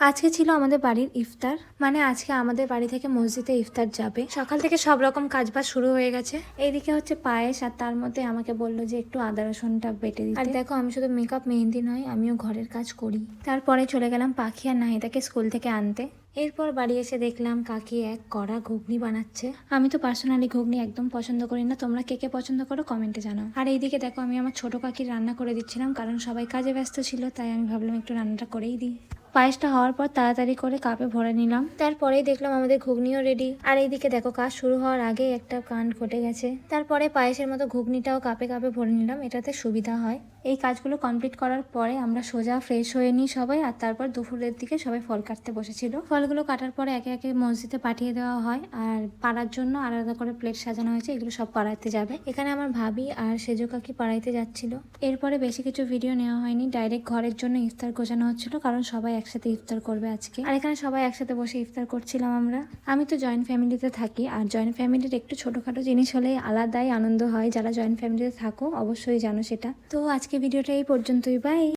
আজকে ছিল আমাদের বাড়ির ইফতার, মানে আজকে আমাদের বাড়ি থেকে মসজিদে ইফতার যাবে। সকাল থেকে সব রকম কাজবাজ শুরু হয়ে গেছে। এইদিকে হচ্ছে পায়েস, আর তার মধ্যে আমাকে বললো যে একটু আদা রসুনটা বেটে দিতে। আর দেখো আমি শুধু মেকআপ মেহেন্দি নয়, আমিও ঘরের কাজ করি। তারপরে চলে গেলাম পাখি আর নাহিদাকে স্কুল থেকে আনতে। এরপর বাড়ি এসে দেখলাম কাকি এক কড়া ঘুগনি বানাচ্ছে। আমি তো পার্সোনালি ঘুগনি একদম পছন্দ করি না, তোমরা কে কে পছন্দ করো কমেন্টে জানাও। আর এইদিকে দেখো আমি আমার ছোট কাকির রান্না করে দিচ্ছিলাম, কারণ সবাই কাজে ব্যস্ত ছিল, তাই আমি ভাবলাম একটু রান্নাটা করেই দিই। পায়েসটা হওয়ার পর তাড়াতাড়ি করে কাপে ভরে নিলাম। তারপরেই দেখলাম আমাদের ঘুগনিও রেডি। আর এইদিকে দেখো কাজ শুরু হওয়ার আগে একটা কাণ্ড ঘটে গেছে। তারপরে পায়েসের মতো ঘুগনিটাও কাপে কাপে ভরে নিলাম, এটাতে সুবিধা হয়। এই কাজগুলো কমপ্লিট করার পরে আমরা সোজা ফ্রেশ হয়ে নিই সবাই, আর তারপর দুপুরের দিকে সবাই ফল কাটতে বসেছিল। ফলগুলো কাটার পরে একে একে মসজিদে পাঠিয়ে দেওয়া হয়, আর পাড়ার জন্য আলাদা করে প্লেট সাজানো হয়েছে, এগুলো সব পাড়াইতে যাবে। এখানে আমার ভাবি আর সেজো কাকি পাড়াইতে যাচ্ছিল। এরপরে বেশি কিছু ভিডিও নেওয়া হয়নি, ডাইরেক্ট ঘরের জন্য ইফতার গোছানো হচ্ছিল, কারণ সবাই একসাথে ইফতার করবে আজকে। আর এখানে সবাই একসাথে বসে ইফতার করছিলাম আমরা। আমি তো জয়েন্ট ফ্যামিলিতে থাকি, আর জয়েন্ট ফ্যামিলির একটু ছোটখাটো জিনিস হলে আলাদাই আনন্দ হয়। যারা জয়েন্ট ফ্যামিলিতে থাকো অবশ্যই জানো সেটা। তো আজকে ভিডিওটা এই পর্যন্তই, বাই।